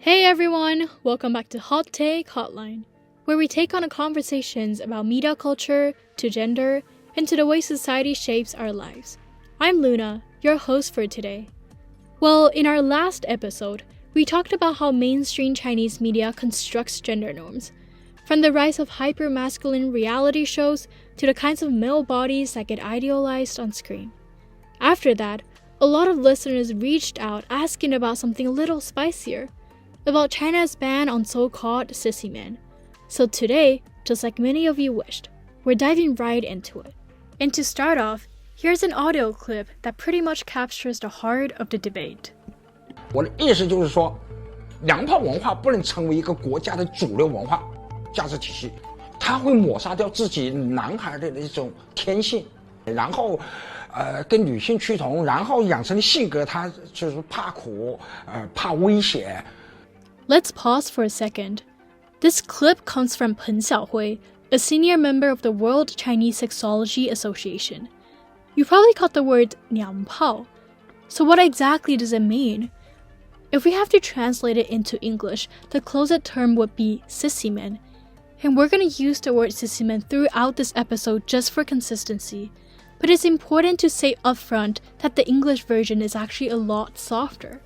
Hey everyone, welcome back to Hot Day Hotline, where we take on conversations about media culture, to gender, and to the way society shapes our lives. I'm Luna, your host for today. Well, in our last episode, we talked about how mainstream Chinese media constructs gender norms, from the rise of hyper-masculine reality shows to the kinds of male bodies that get idealized on screen. After that, a lot of listeners reached out asking about something a little spicier, about China's ban on so-called Sissymen. So today, just like many of you wished, we're diving right into it. And to start off, here's an audio clip that pretty much captures the heart of the debate. 我的意思就是说，娘炮文化不能成为一个国家的主流文化价值体系，它会抹杀掉自己男孩的一种天性，然后，跟女性趋同，然后养成的性格，他就是怕苦，怕危险。Let's pause for a second. This clip comes from Peng Xiaohui, a senior member of the World Chinese Sexology Association. You probably caught the word Niangpao. So what exactly does it mean? If we have to translate it into English, the closest term would be Sissymen. And we're going to use the word Sissymen throughout this episode just for consistency. But it's important to say upfront that the English version is actually a lot softer.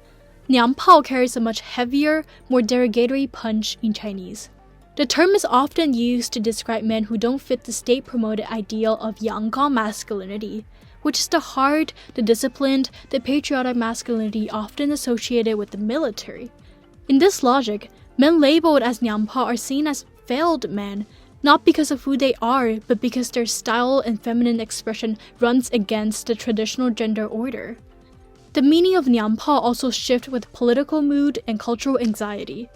Niangpao carries a much heavier, more derogatory punch in Chinese. The term is often used to describe men who don't fit the state-promoted ideal of Yanggong masculinity, which is the hard, the disciplined, the patriotic masculinity often associated with the military. In this logic, men labeled as Niangpao are seen as failed men, not because of who they are, but because their style and feminine expression runs against the traditional gender order. The meaning of Niangpao also shifted with political mood and cultural anxiety.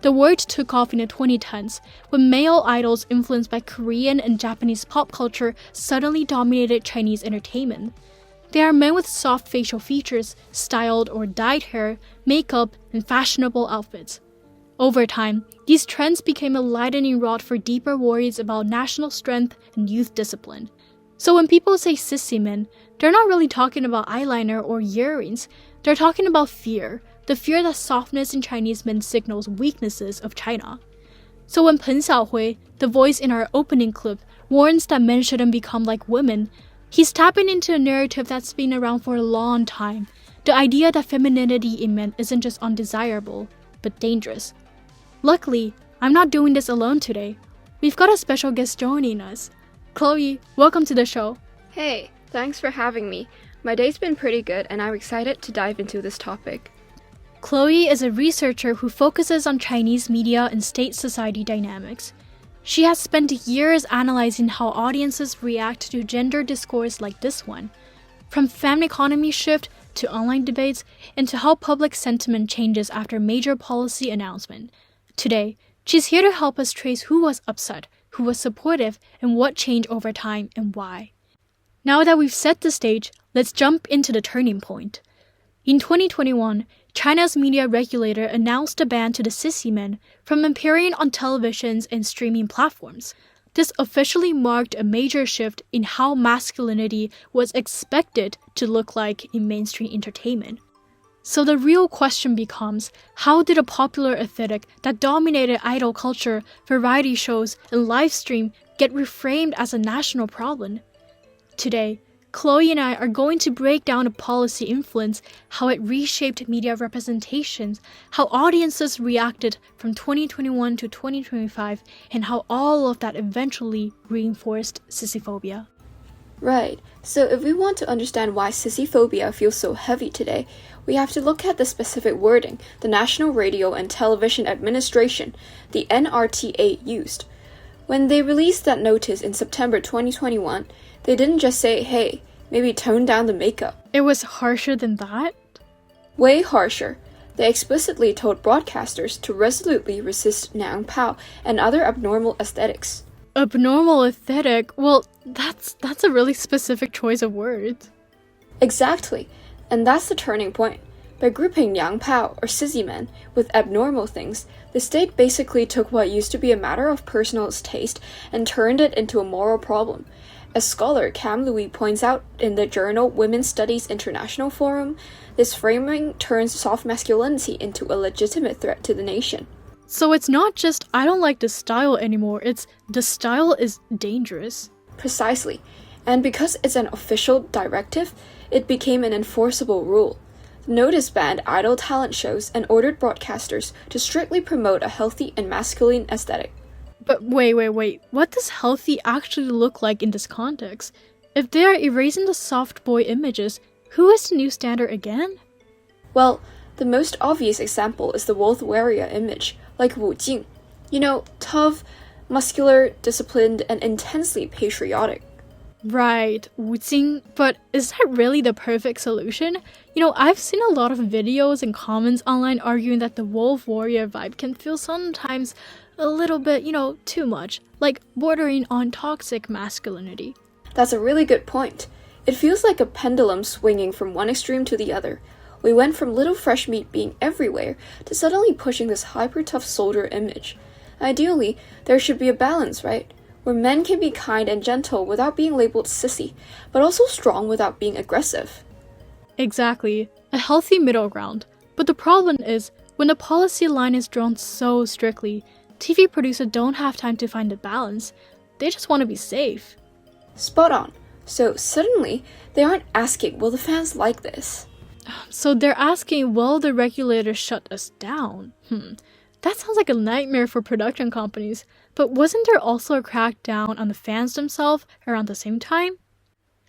The word took off in the 2010s when male idols influenced by Korean and Japanese pop culture suddenly dominated Chinese entertainment. They are men with soft facial features, styled or dyed hair, makeup, and fashionable outfits. Over time, these trends became a lightning rod for deeper worries about national strength and youth discipline. So when people say Sissymen, they're not really talking about eyeliner or earrings. They're talking about fear, the fear that softness in Chinese men signals weaknesses of China. So when Peng Xiaohui, the voice in our opening clip, warns that men shouldn't become like women, he's tapping into a narrative that's been around for a long time. The idea that femininity in men isn't just undesirable, but dangerous. Luckily, I'm not doing this alone today. We've got a special guest joining us. Chloe, welcome to the show. Hey, thanks for having me. My day's been pretty good and I'm excited to dive into this topic. Chloe is a researcher who focuses on Chinese media and state-society dynamics. She has spent years analyzing how audiences react to gender discourse like this one, from family economy shift to online debates, and to how public sentiment changes after major policy announcement. Today, she's here to help us trace who was upset, who was supportive, and what changed over time and why. Now that we've set the stage, let's jump into the turning point. In 2021, China's media regulator announced a ban to the Sissymen from appearing on televisions and streaming platforms. This officially marked a major shift in how masculinity was expected to look like in mainstream entertainment. So the real question becomes, how did a popular aesthetic that dominated idol culture, variety shows, and live stream get reframed as a national problem? Today, Chloe and I are going to break down the policy influence, how it reshaped media representations, how audiences reacted from 2021 to 2025, and how all of that eventually reinforced Sissyphobia. Right, so if we want to understand why Sissyphobia feels so heavy today, we have to look at the specific wording the National Radio and Television Administration, the NRTA, used. When they released that notice in September 2021, they didn't just say, hey, maybe tone down the makeup. It was harsher than that? Way harsher. They explicitly told broadcasters to resolutely resist Niangpao and other abnormal aesthetics. Abnormal aesthetic? Well, that's a really specific choice of words. Exactly, and that's the turning point. By grouping Niangpao, or Sissymen, with abnormal things, the state basically took what used to be a matter of personal taste and turned it into a moral problem. As scholar Cam Louis points out in the journal Women's Studies International Forum, this framing turns soft masculinity into a legitimate threat to the nation. So it's not just I don't like the style anymore, it's the style is dangerous. Precisely. And because it's an official directive, it became an enforceable rule. The notice banned idol talent shows and ordered broadcasters to strictly promote a healthy and masculine aesthetic. But wait. What does healthy actually look like in this context? If they are erasing the soft boy images, who is the new standard again? Well, the most obvious example is the wolf warrior image, like Wu Jing. You know, tough, muscular, disciplined, and intensely patriotic. Right, Wu Jing, but is that really the perfect solution? You know, I've seen a lot of videos and comments online arguing that the wolf warrior vibe can feel sometimes a little bit, too much, like bordering on toxic masculinity. That's a really good point. It feels like a pendulum swinging from one extreme to the other. We went from little fresh meat being everywhere to suddenly pushing this hyper-tough soldier image. Ideally, there should be a balance, right? Where men can be kind and gentle without being labeled sissy, but also strong without being aggressive. Exactly, a healthy middle ground. But the problem is, when the policy line is drawn so strictly, TV producers don't have time to find the balance. They just want to be safe. Spot on. So suddenly, they aren't asking, will the fans like this? So they're asking, will the regulators shut us down? That sounds like a nightmare for production companies. But wasn't there also a crackdown on the fans themselves around the same time?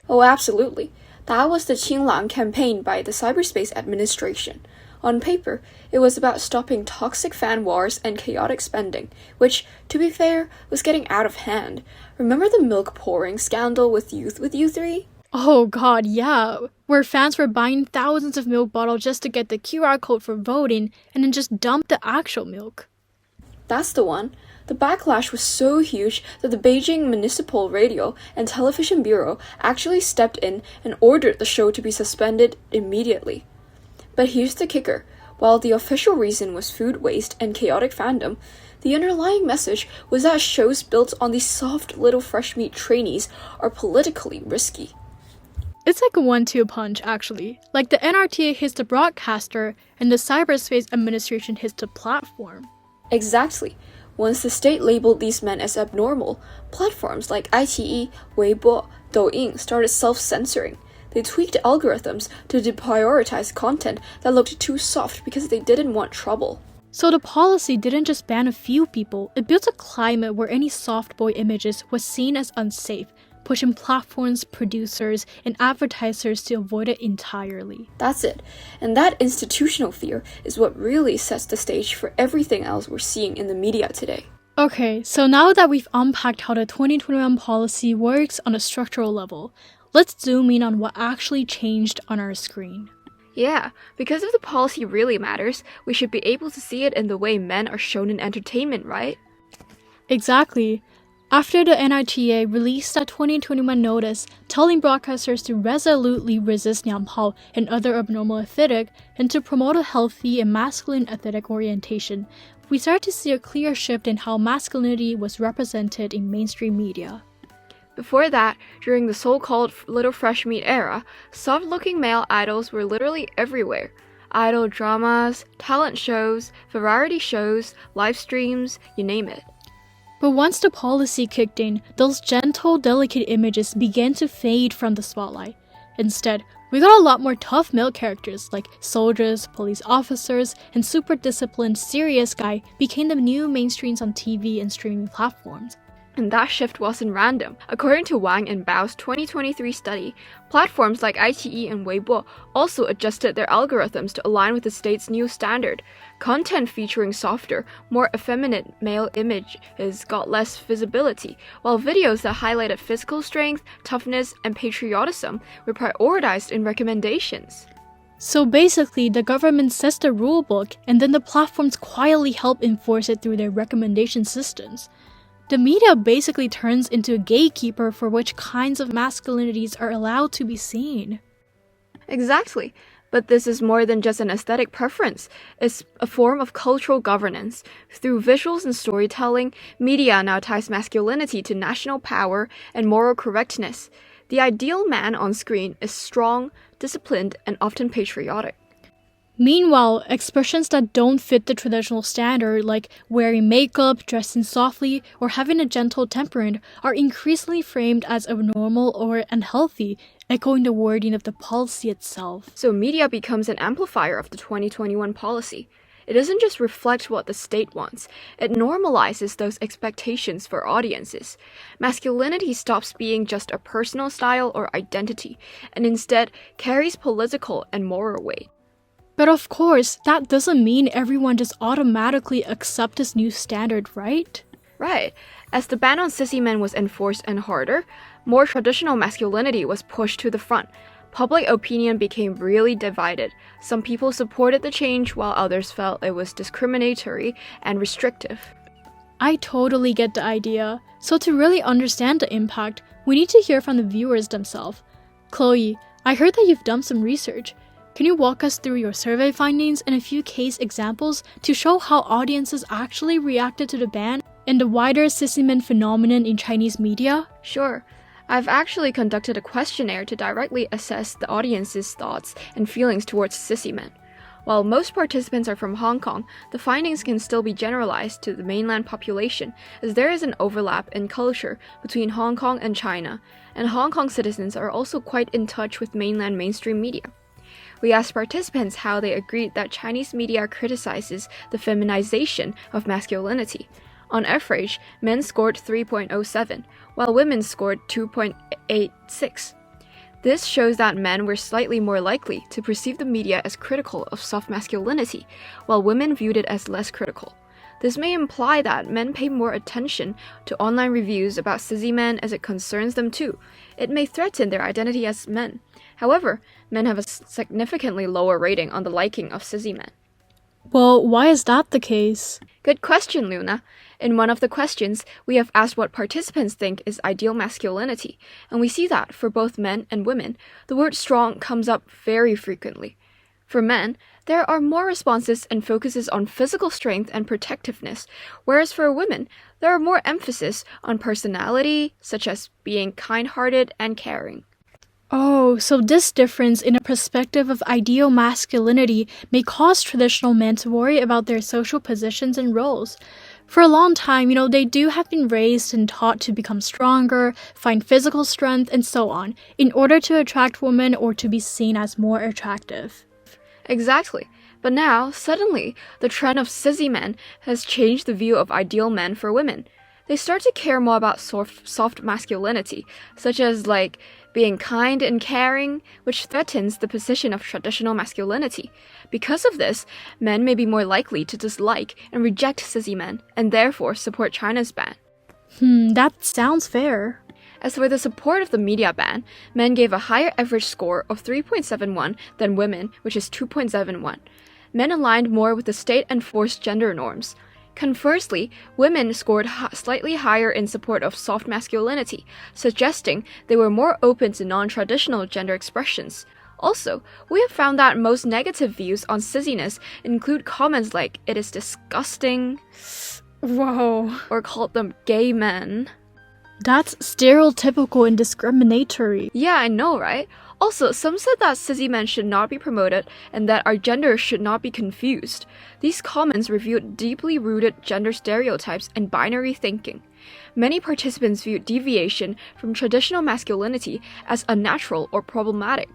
Oh, absolutely. That was the Qinglang campaign by the Cyberspace Administration. On paper, it was about stopping toxic fan wars and chaotic spending, which, to be fair, was getting out of hand. Remember the milk pouring scandal with Youth with U3? Oh god, yeah. Where fans were buying thousands of milk bottles just to get the QR code for voting and then just dump the actual milk. That's the one. The backlash was so huge that the Beijing Municipal Radio and Television Bureau actually stepped in and ordered the show to be suspended immediately. But here's the kicker. While the official reason was food waste and chaotic fandom, the underlying message was that shows built on these soft little fresh meat trainees are politically risky. It's like a 1-2 punch, actually. Like the NRTA hits the broadcaster and the Cyberspace Administration hits the platform. Exactly. Once the state labeled these men as abnormal, platforms like iQIYI, Weibo, Douyin started self-censoring. They tweaked algorithms to deprioritize content that looked too soft because they didn't want trouble. So the policy didn't just ban a few people, it built a climate where any soft boy images was seen as unsafe, pushing platforms, producers, and advertisers to avoid it entirely. That's it. And that institutional fear is what really sets the stage for everything else we're seeing in the media today. Okay, so now that we've unpacked how the 2021 policy works on a structural level, let's zoom in on what actually changed on our screen. Yeah, because if the policy really matters, we should be able to see it in the way men are shown in entertainment, right? Exactly. After the NRTA released a 2021 notice telling broadcasters to resolutely resist Niangpao and other abnormal aesthetic and to promote a healthy and masculine aesthetic orientation, we started to see a clear shift in how masculinity was represented in mainstream media. Before that, during the so-called Little Fresh Meat era, soft-looking male idols were literally everywhere. Idol dramas, talent shows, variety shows, live streams, you name it. But once the policy kicked in, those gentle, delicate images began to fade from the spotlight. Instead, we got a lot more tough male characters like soldiers, police officers, and super disciplined, serious guy became the new mainstreams on TV and streaming platforms. And that shift wasn't random. According to Wang and Bao's 2023 study, platforms like iQIYI and Weibo also adjusted their algorithms to align with the state's new standard. Content featuring softer, more effeminate male images got less visibility, while videos that highlighted physical strength, toughness, and patriotism were prioritized in recommendations. So basically, the government sets the rulebook, and then the platforms quietly help enforce it through their recommendation systems. The media basically turns into a gatekeeper for which kinds of masculinities are allowed to be seen. Exactly. But this is more than just an aesthetic preference. It's a form of cultural governance. Through visuals and storytelling, media now ties masculinity to national power and moral correctness. The ideal man on screen is strong, disciplined, and often patriotic. Meanwhile, expressions that don't fit the traditional standard, like wearing makeup, dressing softly, or having a gentle temperament, are increasingly framed as abnormal or unhealthy, echoing the wording of the policy itself. So media becomes an amplifier of the 2021 policy. It doesn't just reflect what the state wants, it normalizes those expectations for audiences. Masculinity stops being just a personal style or identity, and instead carries political and moral weight. But of course, that doesn't mean everyone just automatically accepts this new standard, right? Right. As the ban on Sissymen was enforced and harder, more traditional masculinity was pushed to the front. Public opinion became really divided. Some people supported the change while others felt it was discriminatory and restrictive. I totally get the idea. So to really understand the impact, we need to hear from the viewers themselves. Chloe, I heard that you've done some research. Can you walk us through your survey findings and a few case examples to show how audiences actually reacted to the ban and the wider Sissymen phenomenon in Chinese media? Sure. I've actually conducted a questionnaire to directly assess the audience's thoughts and feelings towards Sissymen. While most participants are from Hong Kong, the findings can still be generalized to the mainland population, as there is an overlap in culture between Hong Kong and China, and Hong Kong citizens are also quite in touch with mainland mainstream media. We asked participants how they agreed that Chinese media criticizes the feminization of masculinity. On average, men scored 3.07, while women scored 2.86. This shows that men were slightly more likely to perceive the media as critical of soft masculinity, while women viewed it as less critical. This may imply that men pay more attention to online reviews about Sissymen as it concerns them too. It may threaten their identity as men. However, men have a significantly lower rating on the liking of Sissymen. Well, why is that the case? Good question, Luna. In one of the questions, we have asked what participants think is ideal masculinity, and we see that for both men and women, the word strong comes up very frequently. For men, there are more responses and focuses on physical strength and protectiveness, whereas for women, there are more emphasis on personality, such as being kind-hearted and caring. Oh, so this difference in a perspective of ideal masculinity may cause traditional men to worry about their social positions and roles. For a long time, they do have been raised and taught to become stronger, find physical strength, and so on, in order to attract women or to be seen as more attractive. Exactly. But now, suddenly, the trend of sissy men has changed the view of ideal men for women. They start to care more about soft masculinity, such as being kind and caring, which threatens the position of traditional masculinity. Because of this, men may be more likely to dislike and reject sissy men, and therefore support China's ban. That sounds fair. As for the support of the media ban, men gave a higher average score of 3.71 than women, which is 2.71. Men aligned more with the state-enforced gender norms. Conversely, women scored slightly higher in support of soft masculinity, suggesting they were more open to non-traditional gender expressions. Also, we have found that most negative views on sissiness include comments like, "it is disgusting," Whoa. or called them gay men. That's stereotypical and discriminatory. Yeah, I know, right? Also, some said that sissy men should not be promoted and that our genders should not be confused. These comments revealed deeply rooted gender stereotypes and binary thinking. Many participants viewed deviation from traditional masculinity as unnatural or problematic.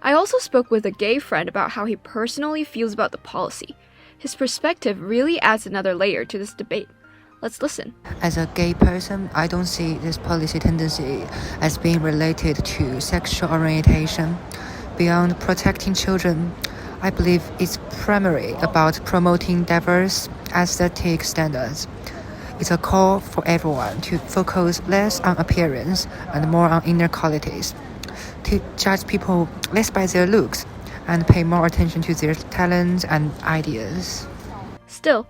I also spoke with a gay friend about how he personally feels about the policy. His perspective really adds another layer to this debate. Let's listen. As a gay person, I don't see this policy tendency as being related to sexual orientation. Beyond protecting children, I believe it's primarily about promoting diverse aesthetic standards. It's a call for everyone to focus less on appearance and more on inner qualities, to judge people less by their looks and pay more attention to their talents and ideas. Still,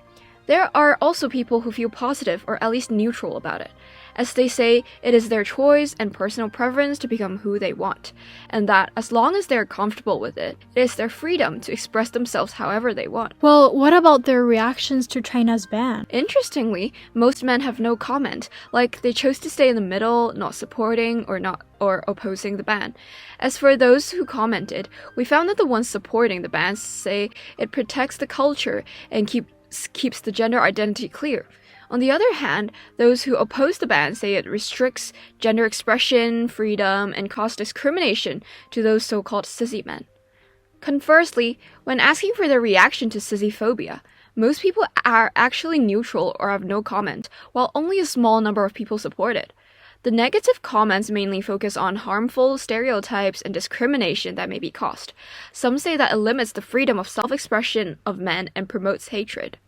there are also people who feel positive or at least neutral about it. As they say, it is their choice and personal preference to become who they want, and that as long as they are comfortable with it, it is their freedom to express themselves however they want. Well, what about their reactions to China's ban? Interestingly, most men have no comment, like they chose to stay in the middle, not supporting or opposing the ban. As for those who commented, we found that the ones supporting the ban say it protects the culture and keeps the gender identity clear. On the other hand, those who oppose the ban say it restricts gender expression, freedom, and causes discrimination to those so-called sissy men. Conversely, when asking for their reaction to sissyphobia, most people are actually neutral or have no comment, while only a small number of people support it. The negative comments mainly focus on harmful stereotypes and discrimination that may be caused. Some say that it limits the freedom of self-expression of men and promotes hatred.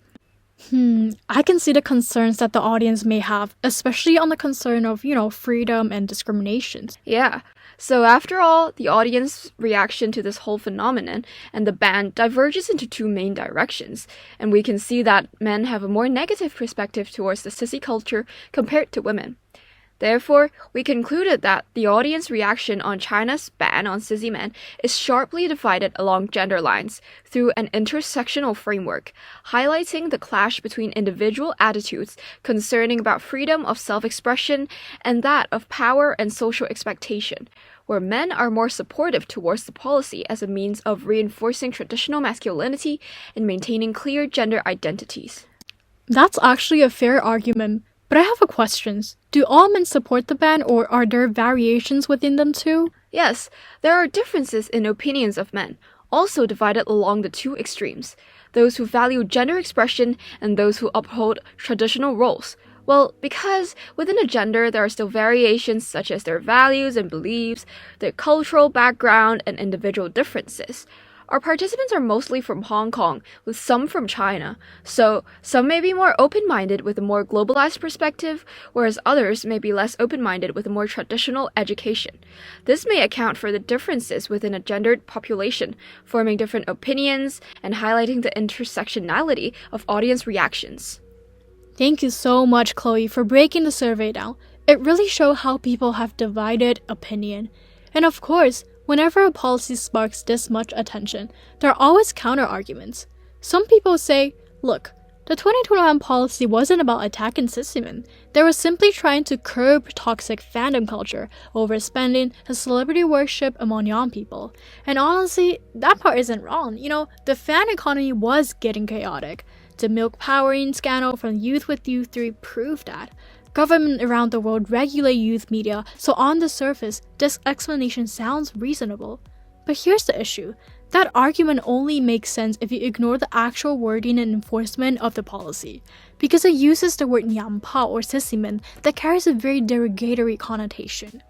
I can see the concerns that the audience may have, especially on the concern of, freedom and discriminations. Yeah. So after all, the audience reaction to this whole phenomenon and the ban diverges into two main directions, and we can see that men have a more negative perspective towards the sissy culture compared to women. Therefore, we concluded that the audience reaction on China's ban on sissy men is sharply divided along gender lines through an intersectional framework, highlighting the clash between individual attitudes concerning about freedom of self-expression and that of power and social expectation, where men are more supportive towards the policy as a means of reinforcing traditional masculinity and maintaining clear gender identities. That's actually a fair argument. But I have a question. Do all men support the ban, or are there variations within them too? Yes, there are differences in opinions of men, also divided along the two extremes, those who value gender expression and those who uphold traditional roles. Well, because within a gender there are still variations such as their values and beliefs, their cultural background, and individual differences. Our participants are mostly from Hong Kong, with some from China, so some may be more open-minded with a more globalized perspective, whereas others may be less open-minded with a more traditional education. This may account for the differences within a gendered population, forming different opinions and highlighting the intersectionality of audience reactions. Thank you so much, Chloe, for breaking the survey down. It really shows how people have divided opinion. And of course, whenever a policy sparks this much attention, there are always counter-arguments. Some people say, look, the 2021 policy wasn't about attacking Sissymen. They were simply trying to curb toxic fandom culture, overspending, and celebrity worship among young people. And honestly, that part isn't wrong. The fan economy was getting chaotic. The milk powering scandal from Youth with Youth 3 proved that. Government around the world regulate youth media, so on the surface, this explanation sounds reasonable. But here's the issue. That argument only makes sense if you ignore the actual wording and enforcement of the policy, because it uses the word Niangpao or Sissymen that carries a very derogatory connotation.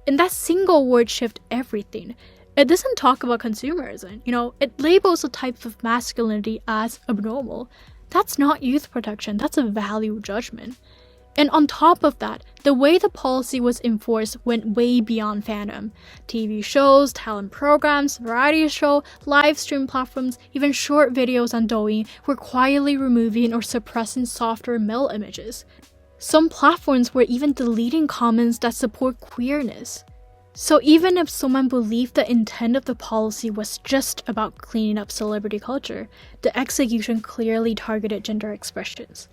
And that single word shifts everything. It doesn't talk about consumerism, it labels a type of masculinity as abnormal. That's not youth protection, that's a value judgment. And on top of that, the way the policy was enforced went way beyond fandom. TV shows, talent programs, variety show, live stream platforms, even short videos on Douyin were quietly removing or suppressing softer male images. Some platforms were even deleting comments that support queerness. So even if someone believed the intent of the policy was just about cleaning up celebrity culture, the execution clearly targeted gender expressions.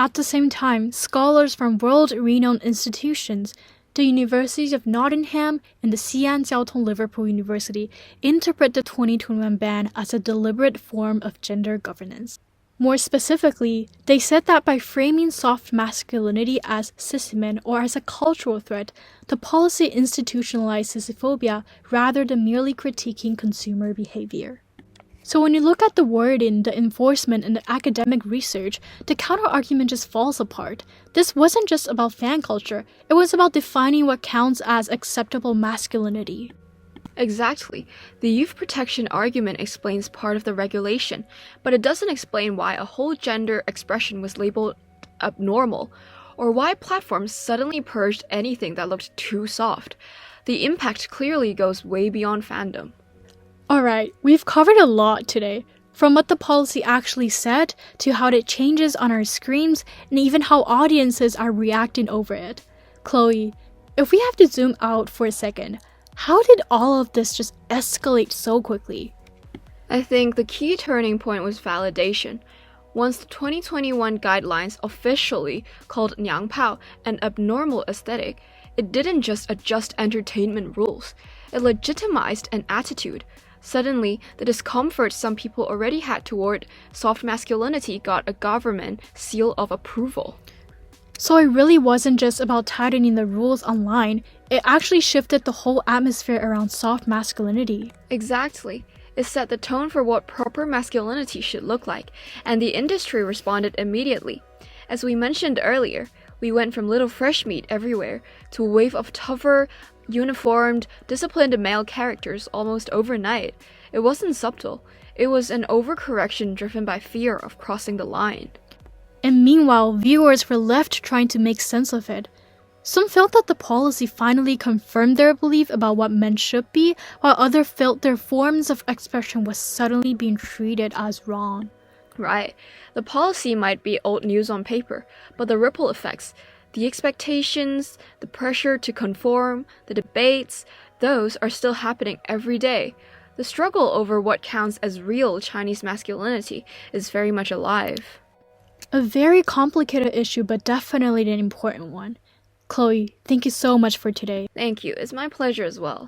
At the same time, scholars from world-renowned institutions, the Universities of Nottingham and the Xi'an Jiaotong Liverpool University, interpret the 2021 ban as a deliberate form of gender governance. More specifically, they said that by framing soft masculinity as Sissymen or as a cultural threat, the policy institutionalized Sissyphobia rather than merely critiquing consumer behavior. So when you look at the wording, the enforcement, and the academic research, the counter-argument just falls apart. This wasn't just about fan culture, it was about defining what counts as acceptable masculinity. Exactly. The youth protection argument explains part of the regulation, but it doesn't explain why a whole gender expression was labeled abnormal, or why platforms suddenly purged anything that looked too soft. The impact clearly goes way beyond fandom. Alright, we've covered a lot today, from what the policy actually said to how it changes on our screens and even how audiences are reacting over it. Chloe, if we have to zoom out for a second, how did all of this just escalate so quickly? I think the key turning point was validation. Once the 2021 guidelines officially called Niangpao an abnormal aesthetic, it didn't just adjust entertainment rules, it legitimized an attitude. Suddenly, the discomfort some people already had toward soft masculinity got a government seal of approval. So it really wasn't just about tightening the rules online, it actually shifted the whole atmosphere around soft masculinity. Exactly. It set the tone for what proper masculinity should look like, and the industry responded immediately. As we mentioned earlier, we went from little fresh meat everywhere to a wave of tougher, uniformed, disciplined male characters almost overnight. It wasn't subtle. It was an overcorrection driven by fear of crossing the line. And meanwhile, viewers were left trying to make sense of it. Some felt that the policy finally confirmed their belief about what men should be, while others felt their forms of expression was suddenly being treated as wrong. Right. The policy might be old news on paper, but the ripple effects, the expectations, the pressure to conform, the debates, those are still happening every day. The struggle over what counts as real Chinese masculinity is very much alive. A very complicated issue, but definitely an important one. Chloe, thank you so much for today. Thank you. It's my pleasure as well.